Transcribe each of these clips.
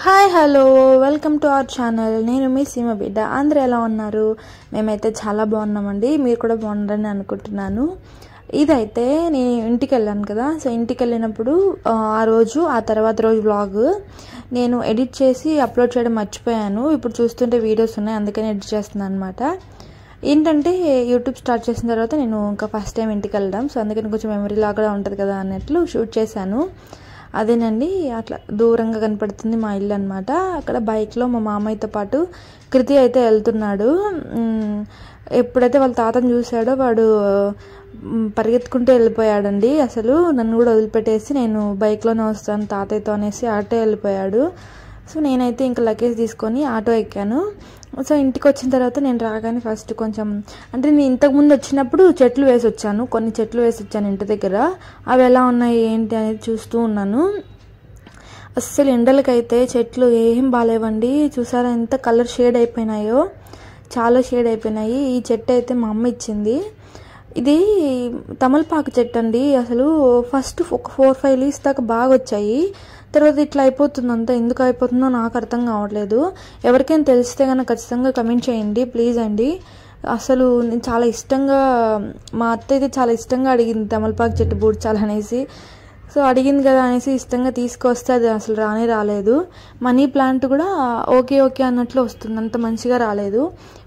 Hi hello welcome to our channel. నేను మీ సీమ బిడ్డ. అందరూ ఎలా ఉన్నారు? మేమైతే చాలా బాగున్నామండి. మీరు కూడా బాగున్నారని అనుకుంటున్నాను. ఇదైతే నేను ఇంటికి వెళ్ళాను కదా, సో ఇంటికి వెళ్ళినప్పుడు ఆ తర్వాత రోజు వ్లాగ్ నేను ఎడిట్ చేసి అప్లోడ్ చేయడం మర్చిపోయాను. ఇప్పుడు చూస్తుంటే వీడియోస్ ఉన్నాయి, అందుకని ఎడిట్ చేస్తున్నాను అనమాట. ఏంటంటే యూట్యూబ్ స్టార్ట్ చేసిన తర్వాత నేను ఇంకా ఫస్ట్ టైం ఇంటికి వెళ్ళడం, సో అందుకని కొంచెం మెమరీ లాగా ఉంటుంది కదా అన్నట్లు షూట్ చేశాను. అదేనండి, అట్లా దూరంగా కనపడుతుంది మా ఇల్లు అనమాట. అక్కడ బైక్లో మా మామయ్యతో పాటు కృతి అయితే వెళ్తున్నాడు. ఎప్పుడైతే వాళ్ళ తాతను చూశాడో వాడు పరిగెత్తుకుంటూ వెళ్ళిపోయాడండి. అసలు నన్ను కూడా వదిలిపెట్టేసి నేను బైక్లోనే వస్తాను తాతయ్యతో అనేసి ఆటో వెళ్ళిపోయాడు. సో నేనైతే ఇంకా లగేజ్ తీసుకొని ఆటో ఎక్కాను. సో ఇంటికి వచ్చిన తర్వాత నేను రాగానే ఫస్ట్ కొంచెం అంటే నేను ఇంతకుముందు వచ్చినప్పుడు చెట్లు వేసి వచ్చాను, కొన్ని చెట్లు వేసి వచ్చాను ఇంటి దగ్గర. అవి ఎలా ఉన్నాయి ఏంటి అనేది చూస్తూ ఉన్నాను. అస్సలు ఎండలకైతే చెట్లు ఏం బాగాలేవండి. చూసారా ఎంత కలర్ షేడ్ అయిపోయినాయో, చాలా షేడ్ అయిపోయినాయి. ఈ చెట్టు అయితే మా అమ్మ ఇచ్చింది. ఇది తమలపాకు చెట్టు అండి. అసలు ఫస్ట్ ఒక 4-5 లీవ్స్ దాకా బాగా వచ్చాయి, తర్వాత ఇట్లా అయిపోతుంది. అంతా ఎందుకు అయిపోతుందో నాకు అర్థం కావట్లేదు. ఎవరికైనా తెలిస్తే కనుక ఖచ్చితంగా కమెంట్ చేయండి ప్లీజ్ అండి. అసలు నేను చాలా ఇష్టంగా, మా అత్త అయితే చాలా ఇష్టంగా అడిగింది తమలపాకు చెట్టు బూడ్చాలనేసి. సో అడిగింది కదా అనేసి ఇష్టంగా తీసుకొస్తే అది అసలు రాలేదు. మనీ ప్లాంట్ కూడా ఓకే అన్నట్లు వస్తుంది, అంత మంచిగా రాలేదు.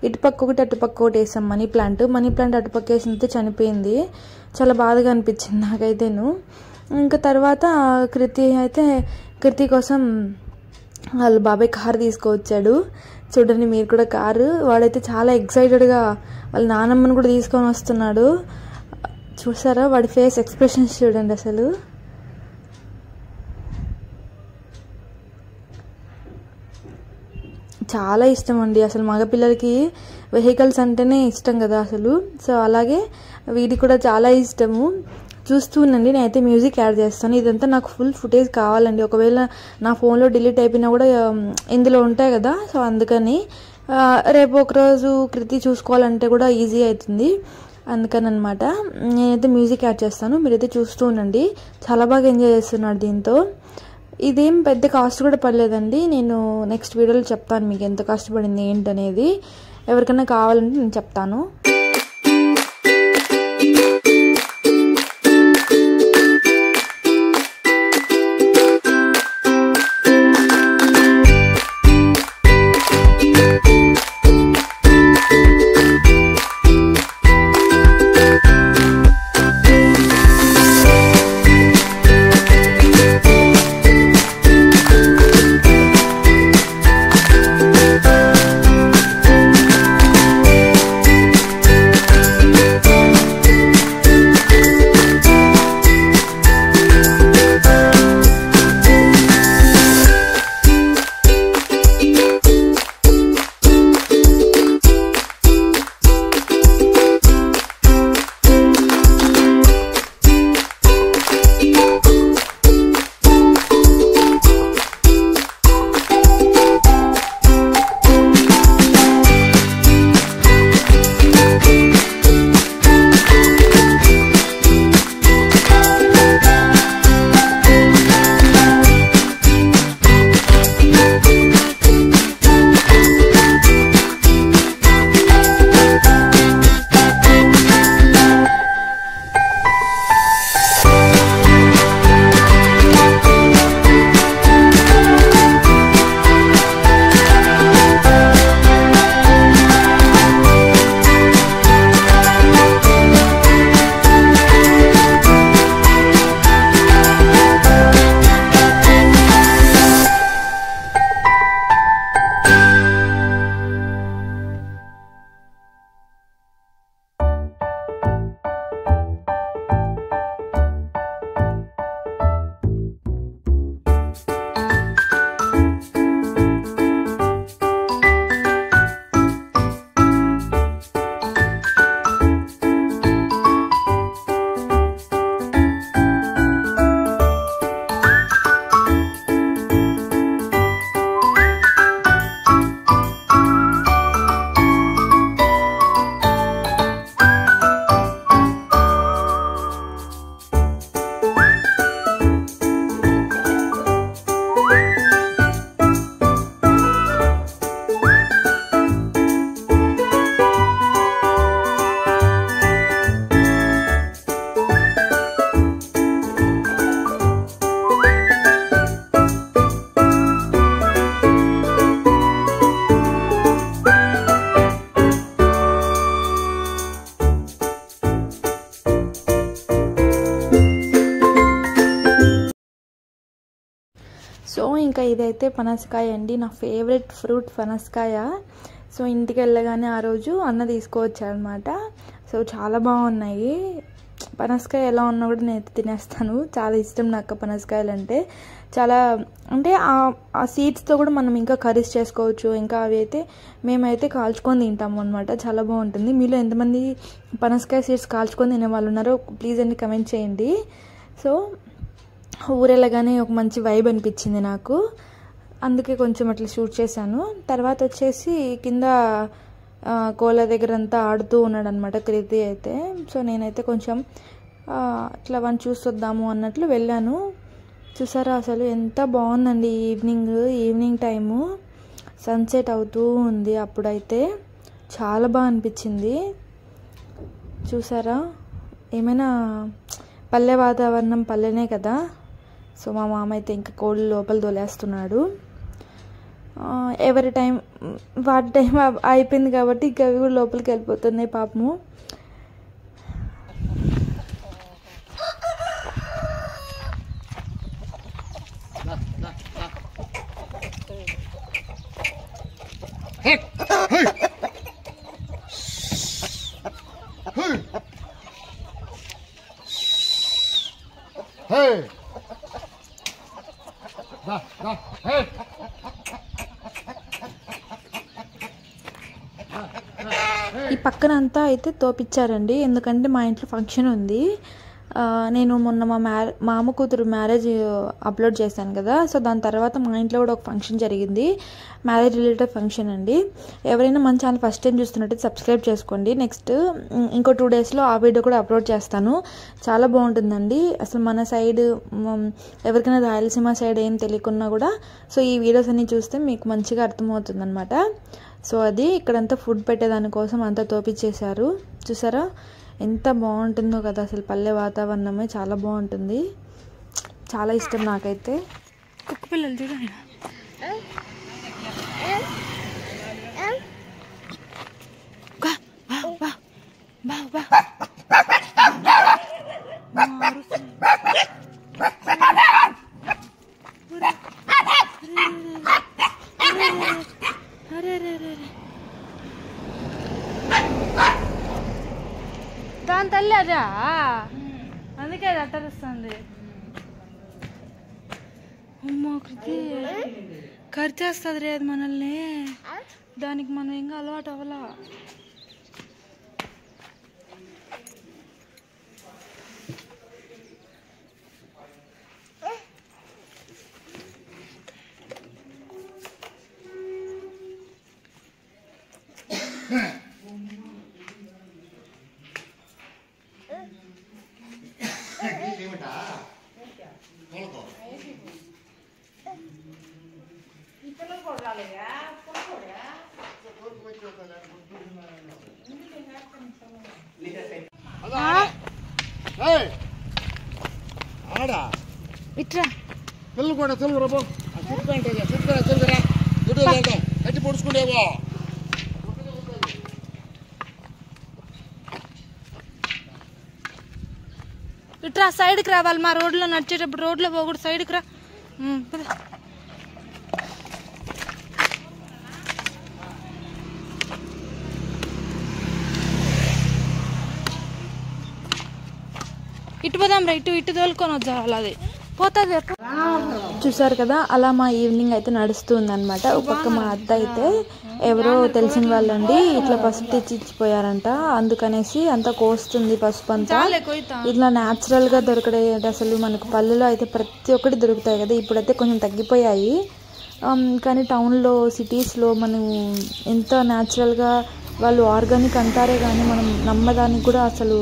ఇటుపక్క ఒకటి అటుపక్క ఒకటి వేసాం మనీ ప్లాంట్ అటుపక్క వేసినంతే చనిపోయింది. చాలా బాధగా అనిపించింది నాకైతేను. ఇంకా తర్వాత కృతి కోసం వాళ్ళ బాబాయ్ కారు తీసుకువచ్చాడు. చూడండి మీరు కూడా కారు. వాడైతే చాలా ఎక్సైటెడ్గా వాళ్ళ నానమ్మని కూడా తీసుకొని వస్తున్నాడు. చూసారా వాడి ఫేస్ ఎక్స్ప్రెషన్స్ చూడండి. అసలు చాలా ఇష్టం అండి. అసలు మగపిల్లలకి వెహికల్స్ అంటేనే ఇష్టం కదా అసలు. సో అలాగే వీడికి కూడా చాలా ఇష్టము. చూస్తూనండి, నేనైతే మ్యూజిక్ యాడ్ చేస్తాను. ఇదంతా నాకు ఫుల్ ఫుటేజ్ కావాలండి. ఒకవేళ నా ఫోన్లో డిలీట్ అయిపోయినా కూడా ఇందులో ఉంటాయి కదా, సో అందుకని రేపు ఒకరోజు కృతి చూసుకోవాలంటే కూడా ఈజీ అవుతుంది, అందుకని అనమాట. నేనైతే మ్యూజిక్ యాడ్ చేస్తాను, మీరైతే చూస్తూ ఉండండి. చాలా బాగా ఎంజాయ్ చేస్తున్నాడు దీంతో. ఇదేం పెద్ద కాస్ట్ కూడా పడలేదండి. నేను నెక్స్ట్ వీడియోలో చెప్తాను మీకు ఎంత కష్టపడింది ఏంటనేది. ఎవరికైనా కావాలంటే నేను చెప్తాను. ఇంకా ఇదైతే పనసకాయ అండి, నా ఫేవరెట్ ఫ్రూట్ పనసకాయ. సో ఇంటికి వెళ్ళగానే ఆ రోజు అన్న తీసుకువచ్చారనమాట. సో చాలా బాగున్నాయి. పనసకాయ ఎలా ఉన్నా కూడా నేను తినేస్తాను, చాలా ఇష్టం నాకు పనసకాయలు అంటే. చాలా అంటే ఆ సీడ్స్తో కూడా మనం ఇంకా కర్రీస్ చేసుకోవచ్చు. ఇంకా అవి అయితే మేమైతే కాల్చుకొని తింటాము అనమాట, చాలా బాగుంటుంది. మీలో ఎంతమంది పనసకాయ సీడ్స్ కాల్చుకొని తినే వాళ్ళు ఉన్నారో ప్లీజ్ అండి కమెంట్ చేయండి. సో ఊరెళ్ళగానే ఒక మంచి వైబ్ అనిపించింది నాకు, అందుకే కొంచెం అట్లా షూట్ చేశాను. తర్వాత వచ్చేసి కింద కోళ్ళ దగ్గర అంతా ఆడుతూ ఉన్నాడు అనమాట కృతి అయితే. సో నేనైతే కొంచెం అట్లా వన్ చూసొద్దాము అన్నట్లు వెళ్ళాను. చూసారా అసలు ఎంత బాగుందండి ఈవినింగ్ టైము, సన్సెట్ అవుతూ ఉంది. అప్పుడైతే చాలా బాగా అనిపించింది. చూసారా, ఏమైనా పల్లె వాతావరణం పల్లెనే కదా. సో మా మామ అయితే ఇంకా కోళ్ళు లోపల తోలేస్తున్నాడు. ఎవరి టైం వాటి టైం అయిపోయింది కాబట్టి ఇంకా అవి కూడా లోపలికి వెళ్ళిపోతున్నాయి పాపము. ఈ పక్కనంతా అయితే తోపిచ్చారండి, ఎందుకంటే మా ఇంట్లో ఫంక్షన్ ఉంది. నేను మొన్న మా మామ కూతురు మ్యారేజ్ అప్లోడ్ చేశాను కదా. సో దాని తర్వాత మా ఇంట్లో కూడా ఒక ఫంక్షన్ జరిగింది, మ్యారేజ్ రిలేటెడ్ ఫంక్షన్ అండి. ఎవరైనా మన ఛానల్ ఫస్ట్ టైం చూస్తున్నట్టు సబ్స్క్రైబ్ చేసుకోండి. నెక్స్ట్ ఇంకో 2 daysలో ఆ వీడియో కూడా అప్లోడ్ చేస్తాను, చాలా బాగుంటుందండి. అసలు మన సైడ్ ఎవరికైనా రాయలసీమ సైడ్ ఏం తెలియకున్నా కూడా సో ఈ వీడియోస్ అన్ని చూస్తే మీకు మంచిగా అర్థమవుతుంది అనమాట. సో అది ఇక్కడంతా ఫుడ్ పెట్టేదానికోసం అంతా తోపిచ్చేశారు. చూసారా ఎంత బాగుంటుందో కదా, అసలు పల్లె వాతావరణమే చాలా బాగుంటుంది, చాలా ఇష్టం నాకైతే. కుక్క పిల్లలు చూడండి. దాని తల్లి అదా, అందుకే అది అట్టరుస్తుంది. అమ్మో కృతి ఖర్చేస్తుంది రే అది మనల్ని, దానికి మనం ఇంకా అలవాటు అవ్వాలా. ఇట్రా పిల్లలు కూడా తెలుగురా బో తెలుగురా కట్టి పొడుచుకునేవో. ఇట్రా సైడ్కి రావాలి, మా రోడ్లో నడిచేటప్పుడు రోడ్లో పోకూడదు, సైడ్కి రా. ఇటు పోదాం రా, ఇటు తోలుకొని వద్దాం, అది పోతుంది. చూసారు కదా, అలా మా ఈవినింగ్ అయితే నడుస్తుంది అనమాట. ఒక పక్క మా అత్త అయితే ఎవరో తెలిసిన వాళ్ళండి ఇట్లా పసుపు తెచ్చి ఇచ్చిపోయారంట, అందుకనేసి అంతా కోస్తుంది పసుపు అంతా. ఇట్లా న్యాచురల్ గా దొరకడే, అసలు మనకు పల్లెలో అయితే ప్రతి ఒక్కటి దొరుకుతాయి కదా, ఇప్పుడైతే కొంచెం తగ్గిపోయాయి. కానీ టౌన్లో సిటీస్లో మనం ఎంత న్యాచురల్గా వాళ్ళు ఆర్గానిక్ అంటారే కానీ మనం నమ్మదానికి కూడా అసలు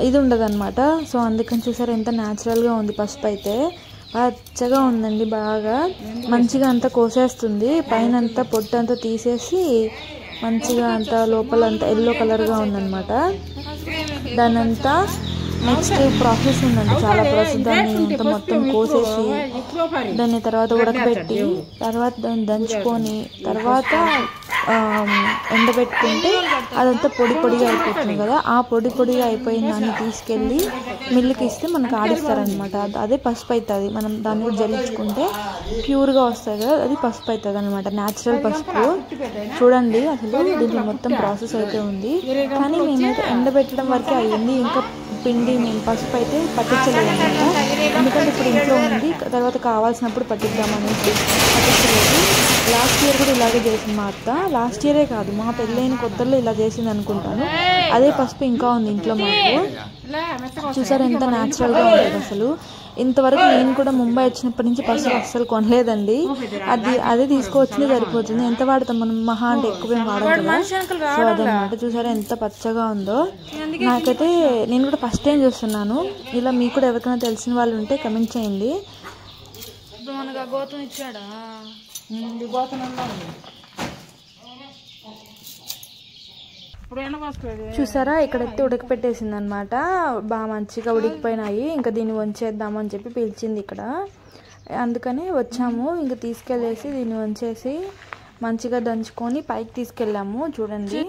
ఇది ఉండదు అనమాట. సో అందుకని చూసారు ఎంత న్యాచురల్గా ఉంది పసుపు అయితే, పచ్చగా ఉందండి, బాగా మంచిగా అంతా కోసేస్తుంది. పైన అంతా పొట్టు అంతా తీసేసి మంచిగా అంతా లోపల అంతా ఎల్లో కలర్గా ఉందన్నమాట. దాని అంతా నెక్స్ట్ ప్రాసెస్ ఉందండి, చాలా ప్రాసెస్. దాన్ని అంతా మొత్తం కోసేసి దాన్ని తర్వాత ఉడకబెట్టి తర్వాత దాన్ని దంచుకొని తర్వాత ఎండబెట్టుకుంటే అదంతా పొడి పొడిగా అయిపోతుంది కదా. ఆ పొడి పొడిగా అయిపోయిన దాన్ని తీసుకెళ్ళి మిల్లుకి ఇస్తే మనకు ఆడిస్తారనమాట. అదే పసుపు అవుతుంది. మనం దాన్ని కూడా జల్లించుకుంటే ప్యూర్గా వస్తుంది కదా, అది పసుపు అవుతుంది అనమాట, న్యాచురల్ పసుపు. చూడండి అసలు దీంట్లో మొత్తం ప్రాసెస్ అయితే ఉంది. కానీ మేమైతే ఎండబెట్టడం వరకే అయ్యింది, ఇంకా పిండి మేము పసుపు అయితే పట్టించలేదు అనమాట. ఎందుకంటే ఇప్పుడు ఇంట్లో ఉంది, తర్వాత కావాల్సినప్పుడు పట్టిద్దామనేసి పట్టించలేదు. లాస్ట్ ఇయర్ కూడా ఇలాగే చేసింది మా అత్త. లాస్ట్ ఇయరే కాదు, మా పెళ్ళైన కొత్తలో ఇలా చేసింది అనుకుంటాను. అదే పసుపు ఇంకా ఉంది ఇంట్లో మాకు. చూసారు ఎంత న్యాచురల్గా ఉంటుంది అసలు. ఇంతవరకు నేను కూడా ముంబై వచ్చినప్పటి నుంచి పసుపు అస్సలు కొనలేదండి. అదే తీసుకువచ్చింది సరిపోతుంది. ఎంత వాడతాం మనం, మహా అంటే ఎక్కువ ఏం వాడదు కదా. సో అదనమాట. చూసారా ఎంత పచ్చగా ఉందో. నాకైతే నేను కూడా ఫస్ట్ టైం చూస్తున్నాను. ఇలా మీకు కూడా ఎవరికైనా తెలిసిన వాళ్ళు ఉంటే కమెంట్ చేయండి. మనకు గోతం ఇచ్చాడా? చూసారా ఇక్కడైతే ఉడకపెట్టేసింది అనమాట. బాగా మంచిగా ఉడికిపోయినాయి. ఇంకా దీన్ని వంచేద్దామని చెప్పి పిలిచింది ఇక్కడ. అందుకని వచ్చాము. ఇంకా తీసుకెళ్ళేసి దీన్ని వంచేసి మంచిగా దంచుకొని పైకి తీసుకెళ్ళాము. చూడండి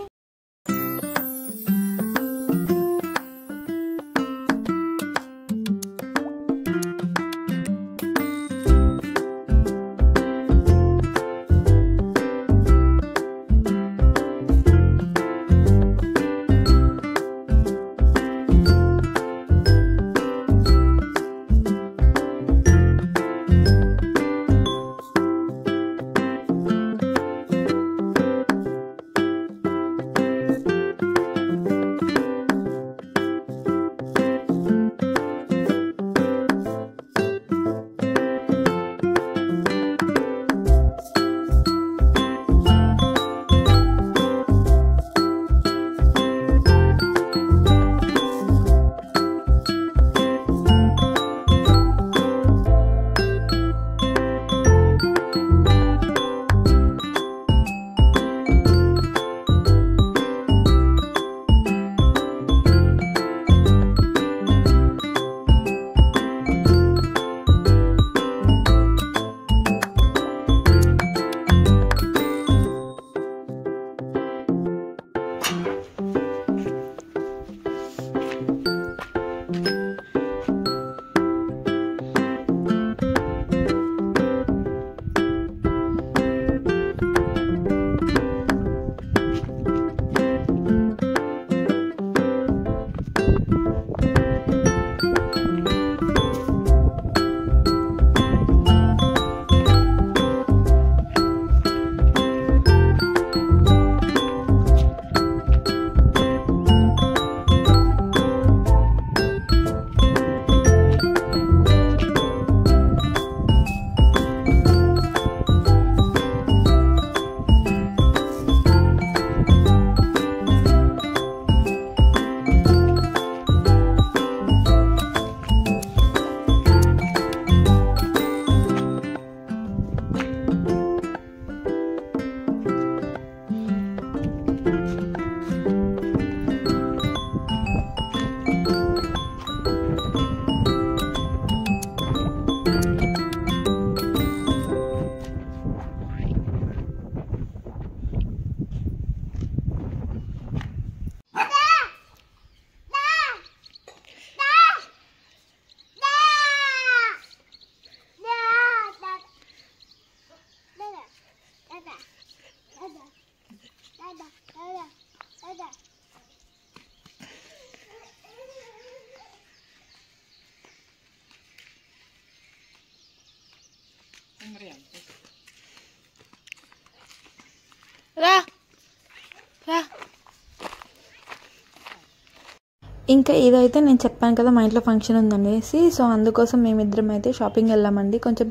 ఇంకా ఇదైతే నేను చెప్పాను కదా మా ఇంట్లో ఫంక్షన్ ఉందనేసి. సో అందుకోసం మేమిద్దరం అయితే షాపింగ్ వెళ్ళామండి. కొంచెం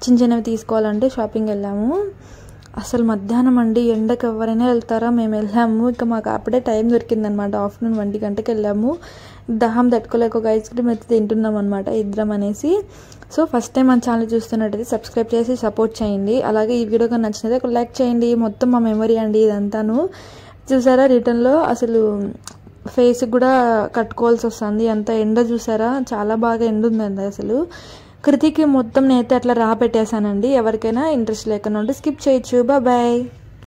చిన్న చిన్నవి తీసుకోవాలంటే షాపింగ్ వెళ్ళాము. అసలు మధ్యాహ్నం అండి, ఎండకు ఎవరైనా వెళ్తారా, మేము వెళ్ళాము. ఇంకా మాకు అప్పుడే టైం దొరికిందనమాట. ఆఫ్టర్నూన్ 1 గంటకి వెళ్ళాము. దహం తట్టుకోలేక ఒక ఐస్ క్రీమ్ అయితే తింటున్నాం అనమాట ఇద్దరం అనేసి. సో ఫస్ట్ టైం మన ఛానల్ చూస్తున్నట్టయితే సబ్స్క్రైబ్ చేసి సపోర్ట్ చేయండి. అలాగే ఈ వీడియో కానీ నచ్చినది ఒక లైక్ చేయండి. మొత్తం మా మెమరీ అండి ఇదంతాను. చూసారా రిటర్న్లో అసలు ఫేస్కి కూడా కట్టుకోవాల్సి వస్తుంది. అంత ఎండ చూసారా, చాలా బాగా ఎండ ఉందండి అసలు. కృతికి మొత్తం నేనైతే అట్లా పెట్టేశానండి. ఎవరికైనా ఇంట్రెస్ట్ లేకుండా ఉంటే స్కిప్ చేయొచ్చు. బాయ్.